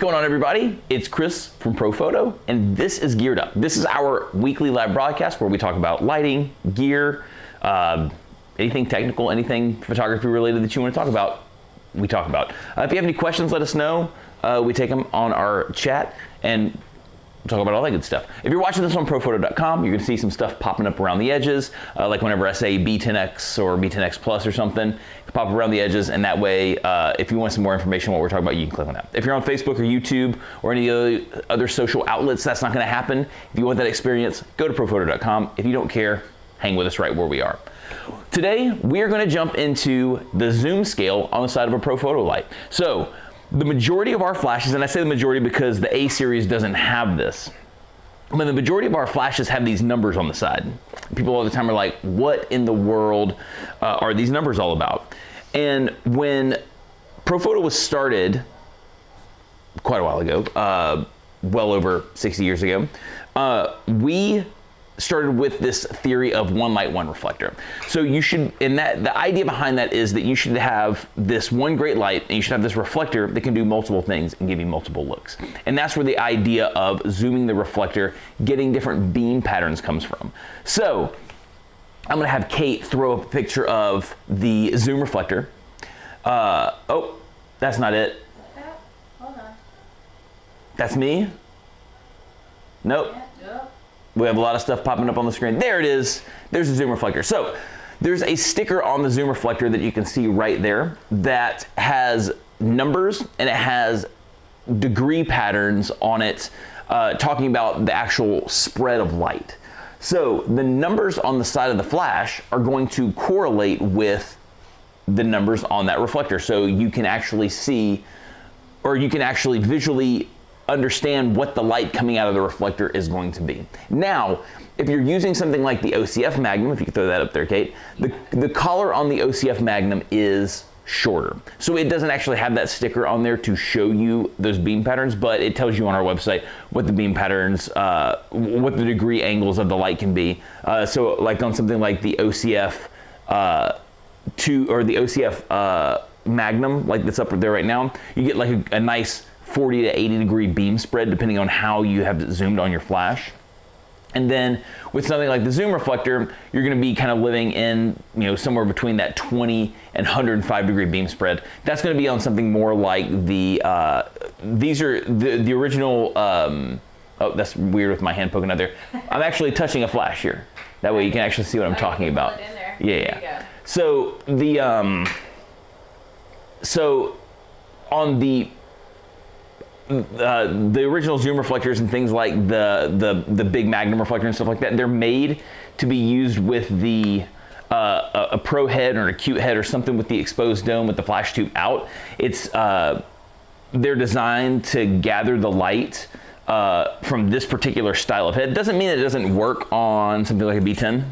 going on, everybody? It's Chris from ProPhoto, and this is Geared Up. This is our weekly live broadcast where we talk about lighting, gear, anything technical, anything photography related that you want to talk about, we talk about. If you have any questions, let us know. We take them on our chat and talk about all that good stuff. If you're watching this on ProPhoto.com, you're going to see some stuff popping up around the edges, like whenever I say B10x or B10x Plus or something, it pop around the edges, and that way, if you want some more information on what we're talking about, you can click on that. If you're on Facebook or YouTube or any other social outlets, that's not going to happen. If you want that experience, go to ProPhoto.com. If you don't care, hang with us right where we are. Today, we are going to jump into the zoom scale on the side of a ProPhoto light. So, the majority of our flashes, and I say the majority because the A series doesn't have this, but the majority of our flashes have these numbers on the side. People all the time are like, what in the world are these numbers all about? And when ProPhoto was started quite a while ago, well over 60 years ago, we started with this theory of one light, one reflector. So you should, and that the idea behind that is that you should have this one great light and you should have this reflector that can do multiple things and give you multiple looks. And that's where the idea of zooming the reflector, getting different beam patterns comes from. So I'm gonna have Kate throw up a picture of the zoom reflector. Oh, that's not it. Hold on. That's me? Nope. Yeah. We have a lot of stuff popping up on the screen. There it is. There's a zoom reflector. So there's a sticker on the zoom reflector that you can see right there that has numbers and it has degree patterns on it, talking about the actual spread of light. So the numbers on the side of the flash are going to correlate with the numbers on that reflector. So you can actually see, or you can actually visually understand what the light coming out of the reflector is going to be. Now, if you're using something like the OCF Magnum, if you could throw that up there, Kate, the collar on the OCF Magnum is shorter. So it doesn't actually have that sticker on there to show you those beam patterns, but it tells you on our website what the beam patterns, what the degree angles of the light can be. So like on something like the OCF 2 or the OCF Magnum, like that's up there right now, you get like a nice 40 to 80 degree beam spread depending on how you have it zoomed on your flash. And then with something like the zoom reflector, you're going to be kind of living in, somewhere between that 20 and 105 degree beam spread. That's going to be on something more like the, these are the original, oh, that's weird with my hand poking out there. I'm actually touching a flash here. That way you can actually see what I'm talking about. Pull it in there. Yeah. There you go. So so on the original zoom reflectors and things like the big Magnum reflector and stuff like that, they're made to be used with the a pro head or an acute head or something with the exposed dome with the flash tube out. It's they're designed to gather the light from this particular style of head. Doesn't mean it doesn't work on something like a B10.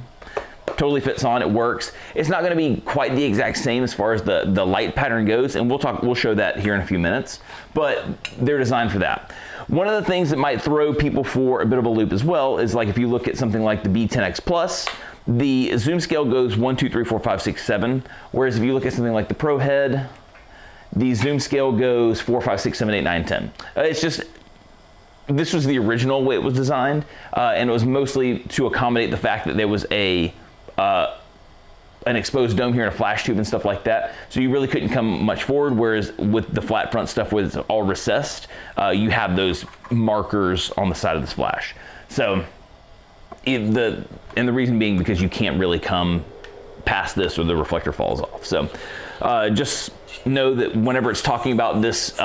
Totally fits on, it works. It's not going to be quite the exact same as far as the light pattern goes, and we'll show that here in a few minutes, but they're designed for that. One of the things that might throw people for a bit of a loop as well is like if you look at something like the B10x Plus, the zoom scale goes 1, 2, 3, 4, 5, 6, 7, whereas if you look at something like the Pro Head, the zoom scale goes 4, 5, 6, 7, 8, 9, 10. It's just, this was the original way it was designed, and it was mostly to accommodate the fact that there was an exposed dome here and a flash tube and stuff like that. So you really couldn't come much forward, whereas with the flat front stuff where it's all recessed, you have those markers on the side of this flash. So the reason being because you can't really come past this or the reflector falls off. So just know that whenever it's talking about this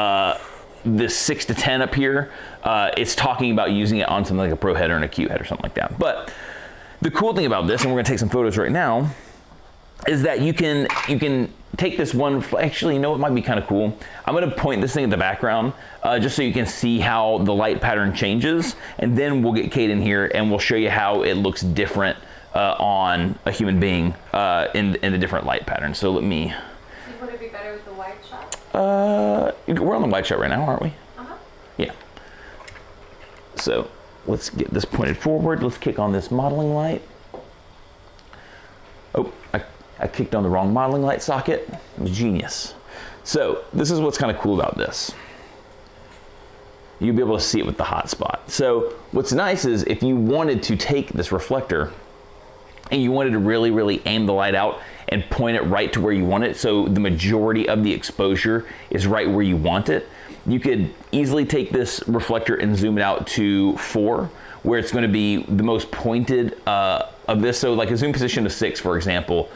this 6 to 10 up here, it's talking about using it on something like a pro head or an acute head or something like that. But the cool thing about this, and we're gonna take some photos right now, is that you can take this one, actually, you know what might be kind of cool? I'm gonna point this thing in the background just so you can see how the light pattern changes, and then we'll get Kate in here and we'll show you how it looks different on a human being in the different light patterns. So let me... Would it be better with the wide shot? We're on the wide shot right now, aren't we? Uh-huh. Yeah. So let's get this pointed forward. Let's kick on this modeling light. Oh, I kicked on the wrong modeling light socket. I'm a genius. So this is what's kind of cool about this. you'll be able to see it with the hotspot. So what's nice is if you wanted to take this reflector and you wanted to really, really aim the light out and point it right to where you want it, so the majority of the exposure is right where you want it, you could easily take this reflector and zoom it out to 4, where it's going to be the most pointed of this. So like a zoom position of 6, for example,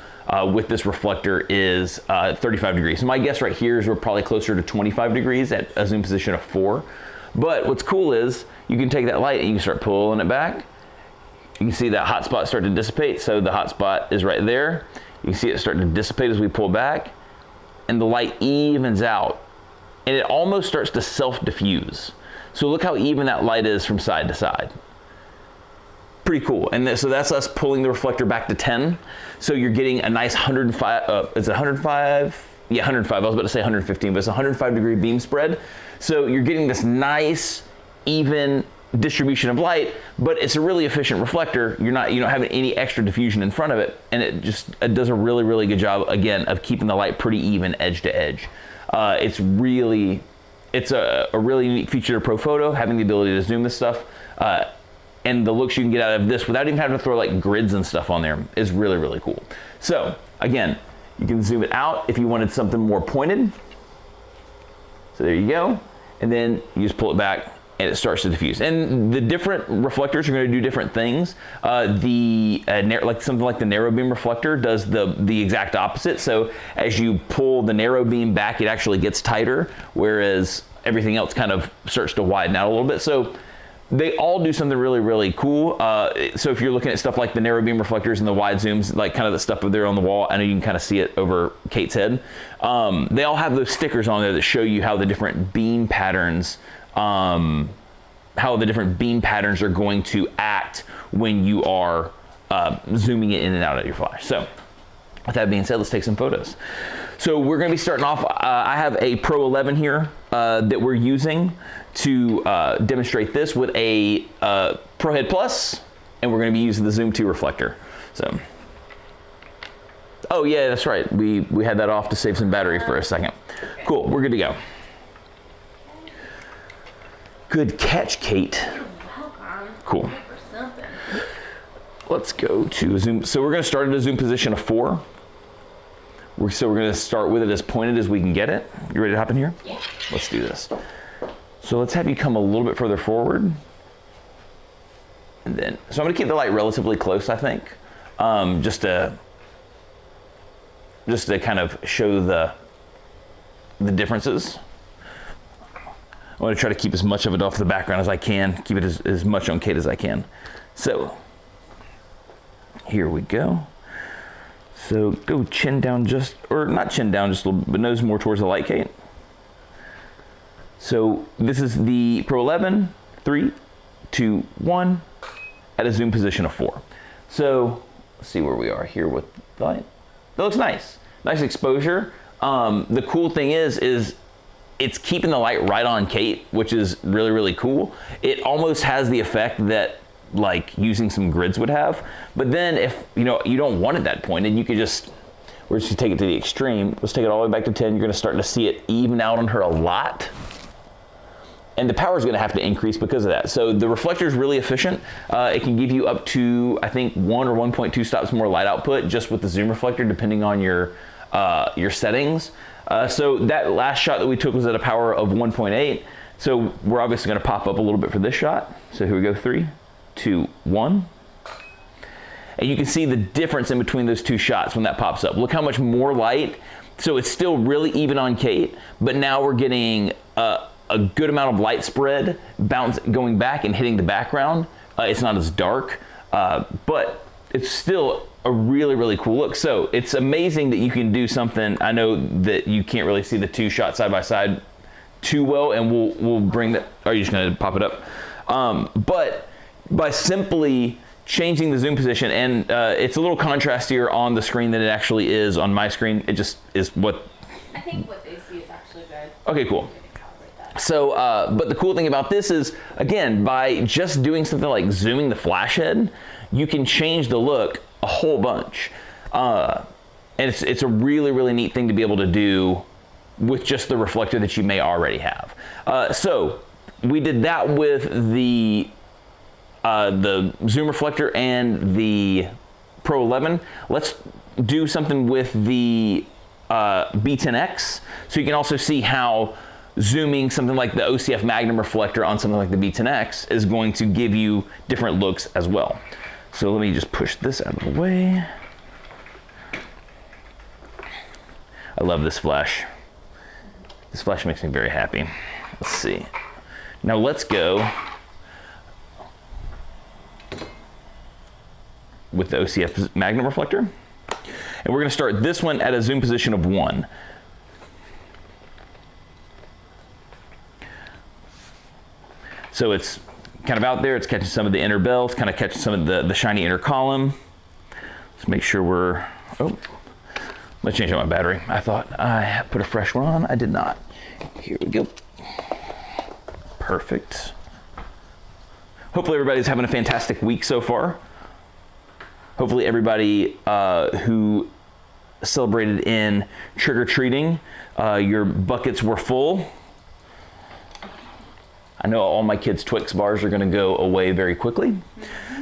with this reflector is 35 degrees. So my guess right here is we're probably closer to 25 degrees at a zoom position of 4. But what's cool is you can take that light and you can start pulling it back. You can see that hot spot start to dissipate. So the hot spot is right there. You can see it starting to dissipate as we pull back, and the light evens out, and it almost starts to self-diffuse. So look how even that light is from side to side. Pretty cool. And so that's us pulling the reflector back to 10. So you're getting a nice 105, is it 105? Yeah, 105. I was about to say 115, but it's a 105 degree beam spread. So you're getting this nice, even distribution of light, but it's a really efficient reflector. You don't have any extra diffusion in front of it, and it does a really, really good job, again, of keeping the light pretty even edge to edge. It's a really unique feature of ProPhoto, having the ability to zoom this stuff, and the looks you can get out of this without even having to throw like grids and stuff on there is really, really cool. So again, you can zoom it out if you wanted something more pointed. So there you go. And then you just pull it back and it starts to diffuse. And the different reflectors are going to do different things. Like something like the narrow beam reflector does the exact opposite. So as you pull the narrow beam back, it actually gets tighter, whereas everything else kind of starts to widen out a little bit. So they all do something really, really cool. So if you're looking at stuff like the narrow beam reflectors and the wide zooms, like kind of the stuff up there on the wall, I know you can kind of see it over Kate's head. They all have those stickers on there that show you how the different beam patterns, are going to act when you are zooming it in and out of your flash. So with that being said, let's take some photos. So we're going to be starting off, I have a Pro 11 here that we're using to demonstrate this with a Pro Head Plus, and we're going to be using the Zoom 2 reflector. So, oh yeah, that's right. We had that off to save some battery for a second. Cool, we're good to go. Good catch, Kate. Cool. Let's go to zoom. So we're going to start at a zoom position of 4. So we're going to start with it as pointed as we can get it. You ready to hop in here? Yeah. Let's do this. So let's have you come a little bit further forward. And then, so I'm going to keep the light relatively close, I think, just to kind of show the differences. I want to try to keep as much of it off the background as I can, keep it as much on Kate as I can. So here we go. So go chin down or not chin down just a little, but nose more towards the light, Kate. So this is the Pro 11, 3, 2, 1, at a zoom position of 4. So let's see where we are here with the light. That looks nice. Nice exposure. The cool thing is it's keeping the light right on Kate, which is really, really cool. It almost has the effect that like using some grids would have. But then if you don't want it that pointed, you could we're just gonna take it to the extreme. Let's take it all the way back to 10. You're gonna start to see it even out on her a lot. And the power is going to have to increase because of that. So the reflector is really efficient. It can give you up to, I think, 1 or 1.2 stops more light output just with the zoom reflector, depending on your settings. So that last shot that we took was at a power of 1.8. So we're obviously going to pop up a little bit for this shot. So here we go, 3, 2, 1. And you can see the difference in between those two shots when that pops up. Look how much more light. So it's still really even on Kate, but now we're getting a good amount of light spread going back and hitting the background. It's not as dark, but it's still a really, really cool look. So it's amazing that you can do something. I know that you can't really see the two shots side by side too well, and we'll bring that. Are you just gonna pop it up? But by simply changing the zoom position, and it's a little contrastier on the screen than it actually is on my screen. It just is what. I think what they see is actually good. Okay, cool. So, but the cool thing about this is, again, by just doing something like zooming the flash head, you can change the look a whole bunch. And it's a really, really neat thing to be able to do with just the reflector that you may already have. So we did that with the zoom reflector and the Pro 11. Let's do something with the B10X, so you can also see how zooming something like the OCF Magnum reflector on something like the B10X is going to give you different looks as well. So let me just push this out of the way. I love this flash. This flash makes me very happy. Let's see. Now let's go with the OCF Magnum reflector. And we're gonna start this one at a zoom position of 1. So it's kind of out there, it's catching some of the inner bells, kind of catching some of the shiny inner column. Let's make sure we're, oh, let's change out my battery. I thought I put a fresh one on, I did not. Here we go. Perfect. Hopefully everybody's having a fantastic week so far. Hopefully everybody who celebrated in trick-or-treating, your buckets were full. I know all my kids' Twix bars are gonna go away very quickly.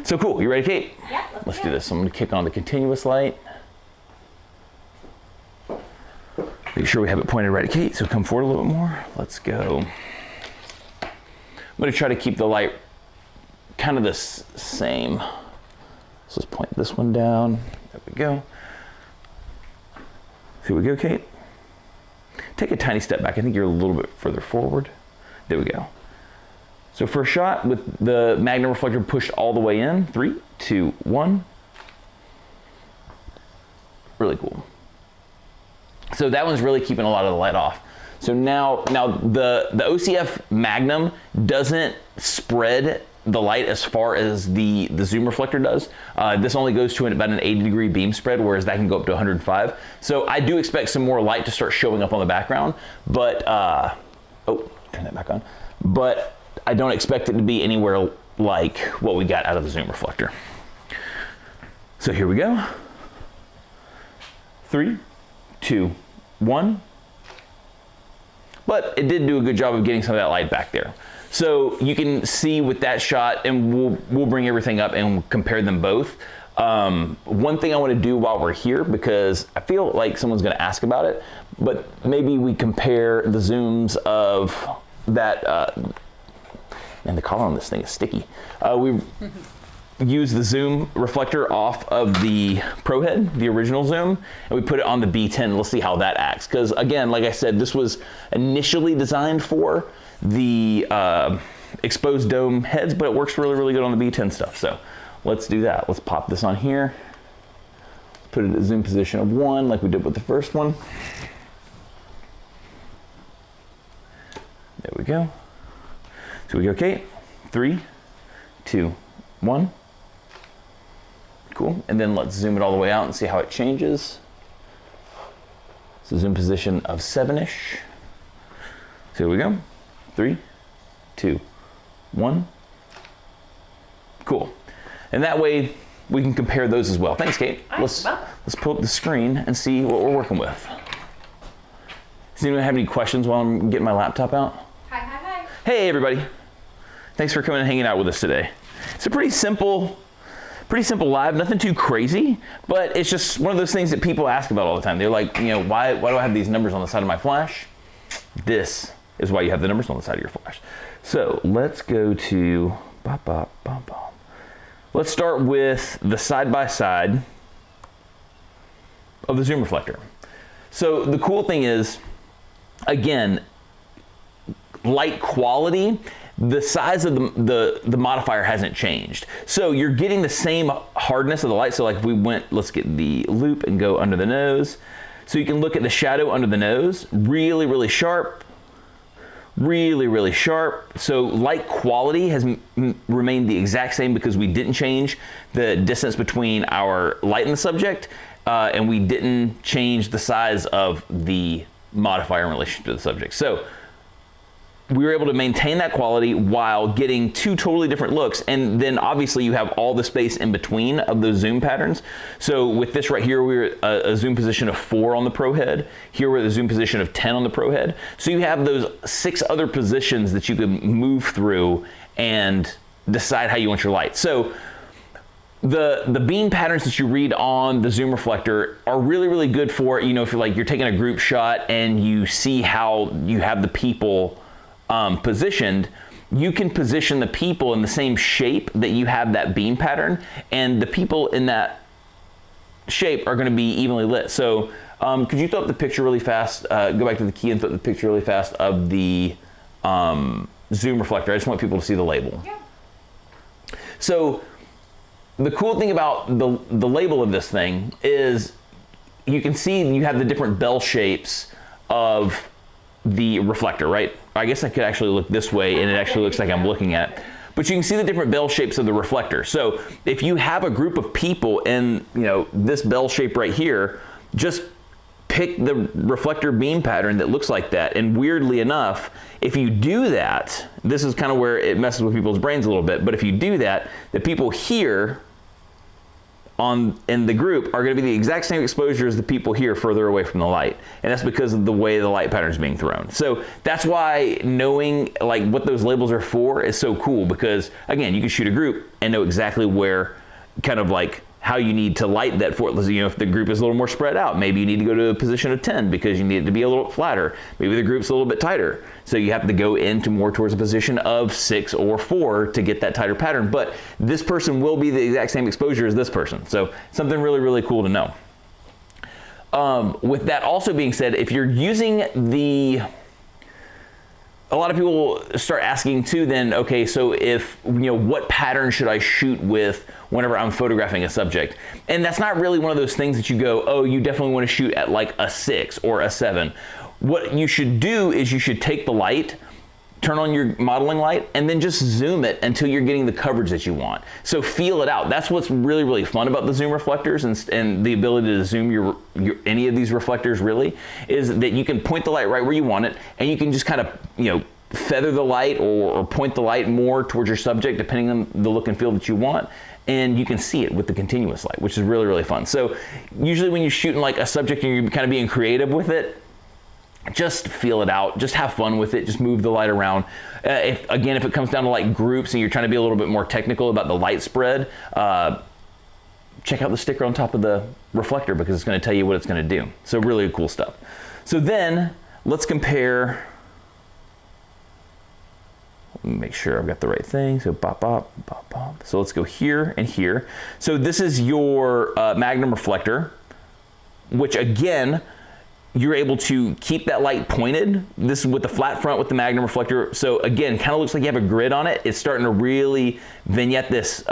So cool, you ready, Kate? Yeah, Let's do this. I'm gonna kick on the continuous light. Make sure we have it pointed right at Kate, so come forward a little bit more. Let's go. I'm gonna try to keep the light kind of the same. Let's just point this one down. There we go. Here we go, Kate. Take a tiny step back. I think you're a little bit further forward. There we go. So for a shot with the Magnum reflector pushed all the way in. 3, 2, 1. Really cool. So that one's really keeping a lot of the light off. So now the OCF Magnum doesn't spread the light as far as the zoom reflector does. This only goes to about an 80-degree beam spread, whereas that can go up to 105. So I do expect some more light to start showing up on the background, but, oh, turn that back on. But I don't expect it to be anywhere like what we got out of the zoom reflector. So here we go. 3, 2, 1. But it did do a good job of getting some of that light back there. So you can see with that shot, and we'll bring everything up and compare them both. One thing I want to do while we're here, because I feel like someone's going to ask about it, but maybe we compare the zooms of that, and the collar on this thing is sticky. We use the zoom reflector off of the Pro Head, the original zoom, and we put it on the B10. Let's see how that acts. Because again, like I said, this was initially designed for the exposed dome heads, but it works really, really good on the B10 stuff. So let's do that. Let's pop this on here. Put it at zoom position of 1 like we did with the first one. There we go. So we go, Kate. 3, 2, 1. Cool. And then let's zoom it all the way out and see how it changes. So zoom position of 7-ish. So here we go. 3, 2, 1. Cool. And that way we can compare those as well. Thanks, Kate. Let's pull up the screen and see what we're working with. Does anyone have any questions while I'm getting my laptop out? Hi. Hey, everybody. Thanks for coming and hanging out with us today. It's a pretty simple live, nothing too crazy, but it's just one of those things that people ask about all the time. They're like, you know, why do I have these numbers on the side of my flash? This is why you have the numbers on the side of your flash. So let's go to, let's start with the side-by-side of the zoom reflector. So the cool thing is, again, light quality, the size of the modifier hasn't changed. So you're getting the same hardness of the light. So like if we went, let's get the loop and go under the nose. So you can look at the shadow under the nose, really, really sharp, really, really sharp. So light quality has remained the exact same because we didn't change the distance between our light and the subject, and we didn't change the size of the modifier in relation to the subject. So we were able to maintain that quality while getting two totally different looks. And then obviously you have all the space in between of those zoom patterns. So with this right here, we're a zoom position of 4 on the Pro head. Here we're at a zoom position of 10 on the Pro head. So you have those 6 other positions that you can move through and decide how you want your light. So the beam patterns that you read on the zoom reflector are really, really good for, you know, if you're taking a group shot and you see how you have the people positioned, you can position the people in the same shape that you have that beam pattern, and the people in that shape are going to be evenly lit. So could you throw up the picture really fast, go back to the key and throw up the picture really fast of the zoom reflector. I just want people to see the label. Yeah. So the cool thing about the label of this thing is you can see you have the different bell shapes of the reflector, right? I guess I could actually look this way and it actually looks like I'm looking at it. But you can see the different bell shapes of the reflector. So if you have a group of people in, you know, this bell shape right here, just pick the reflector beam pattern that looks like that. And weirdly enough, if you do that, this is kind of where it messes with people's brains a little bit, but if you do that, the people here in the group are going to be the exact same exposure as the people here further away from the light, and that's because of the way the light pattern is being thrown. So that's why knowing like what those labels are for is so cool, because again, you can shoot a group and know exactly where, kind of like how you need to light that for. You know, if the group is a little more spread out, maybe you need to go to a position of 10 because you need it to be a little flatter. Maybe the group's a little bit tighter, so you have to go into more towards a position of 6 or 4 to get that tighter pattern. But this person will be the exact same exposure as this person, so something really, really cool to know. With that also being said, if you're using a lot of people start asking too then, okay, so if, you know, what pattern should I shoot with whenever I'm photographing a subject? And that's not really one of those things that you go, oh, you definitely want to shoot at like a 6 or a 7. What you should do is you should take the light, turn on your modeling light, and then just zoom it until you're getting the coverage that you want. So feel it out. That's what's really, really fun about the zoom reflectors and the ability to zoom your any of these reflectors really, is that you can point the light right where you want it, and you can just kind of, you know, feather the light or point the light more towards your subject depending on the look and feel that you want, and you can see it with the continuous light, which is really, really fun. So usually when you're shooting like a subject and you're kind of being creative with it, just feel it out, just have fun with it, just move the light around. If it comes down to like groups and you're trying to be a little bit more technical about the light spread, check out the sticker on top of the reflector because it's going to tell you what it's going to do. So really cool stuff. So then let's compare. Let me make sure I've got the right thing. So bop, bop, bop, bop. So let's go here and here. So this is your Magnum reflector, which again, you're able to keep that light pointed. This is with the flat front with the Magnum reflector. So again, kind of looks like you have a grid on it. It's starting to really vignette this,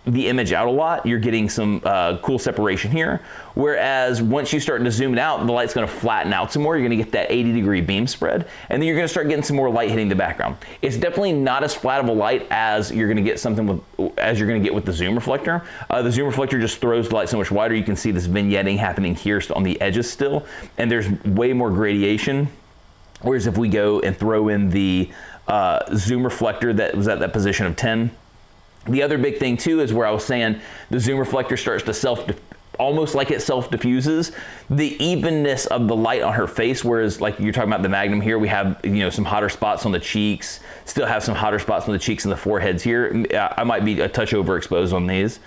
the image out a lot. You're getting some cool separation here. Whereas once you start to zoom it out, the light's gonna flatten out some more. You're gonna get that 80-degree beam spread, and then you're gonna start getting some more light hitting the background. It's definitely not as flat of a light as you're gonna get with the zoom reflector. The zoom reflector just throws the light so much wider. You can see this vignetting happening here on the edges still, and there's way more gradation. Whereas if we go and throw in the zoom reflector that was at that position of 10, the other big thing too is where I was saying the zoom reflector starts to almost like it self-diffuses the evenness of the light on her face, whereas like you're talking about the Magnum here, we have, you know, some hotter spots on the cheeks, still have some hotter spots on the cheeks and the foreheads here. I might be a touch overexposed on these,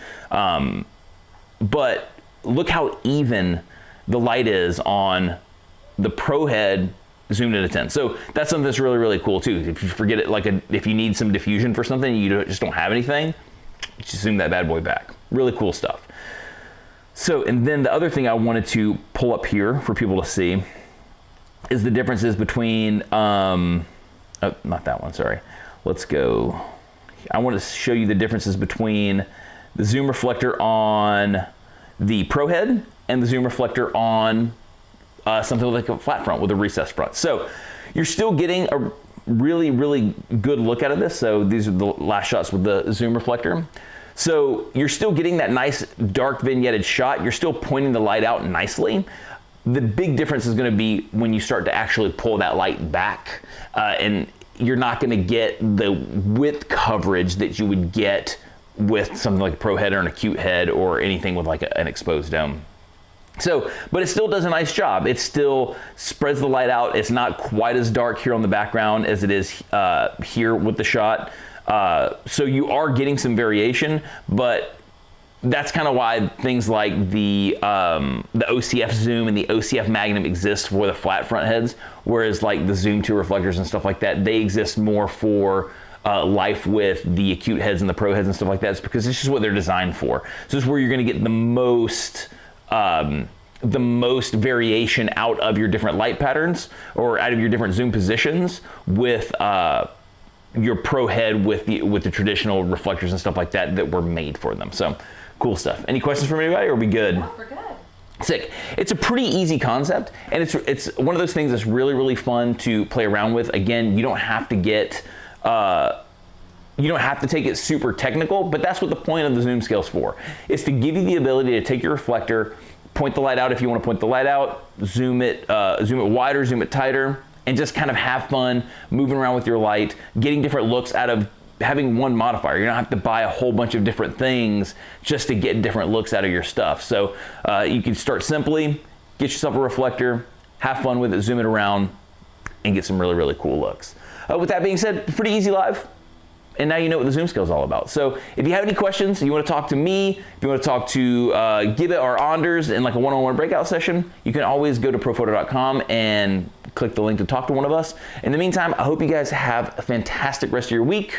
but look how even the light is on the Pro head zoomed in a 10. So that's something that's really, really cool too. If you forget it, like if you need some diffusion for something, you just don't have anything, just zoom that bad boy back. Really cool stuff. So, and then the other thing I wanted to pull up here for people to see is the differences between, oh, not that one, sorry. Let's go. I want to show you the differences between the zoom reflector on the Pro head and the zoom reflector on something like a flat front with a recessed front. So you're still getting a really, really good look out of this. So these are the last shots with the zoom reflector. So you're still getting that nice dark vignetted shot. You're still pointing the light out nicely. The big difference is going to be when you start to actually pull that light back. And you're not going to get the width coverage that you would get with something like a pro head or an acute head or anything with like an exposed dome. So, but it still does a nice job. It still spreads the light out. It's not quite as dark here on the background as it is here with the shot. So you are getting some variation, but that's kind of why things like the OCF Zoom and the OCF Magnum exist for the flat front heads, whereas like the Zoom 2 reflectors and stuff like that, they exist more for life with the acute heads and the pro heads and stuff like that. It's because it's just what they're designed for. So this is where you're going to get the most variation out of your different light patterns or out of your different zoom positions with your pro head with the traditional reflectors and stuff like that that were made for them. So cool stuff. Any questions from anybody, or are we good? No, we're good. Sick. It's a pretty easy concept, and it's one of those things that's really, really fun to play around with. Again, you don't have to get you don't have to take it super technical, but that's what the point of the zoom scale's for. It's to give you the ability to take your reflector, point the light out if you want to point the light out, zoom it wider, zoom it tighter, and just kind of have fun moving around with your light, getting different looks out of having one modifier. You don't have to buy a whole bunch of different things just to get different looks out of your stuff. So you can start simply, get yourself a reflector, have fun with it, zoom it around, and get some really, really cool looks. With that being said, pretty easy live. And now you know what the zoom scale is all about. So if you have any questions, you want to talk to me, if you want to talk to Gibbet or Anders in like a one-on-one breakout session, you can always go to prophoto.com and click the link to talk to one of us. In the meantime, I hope you guys have a fantastic rest of your week.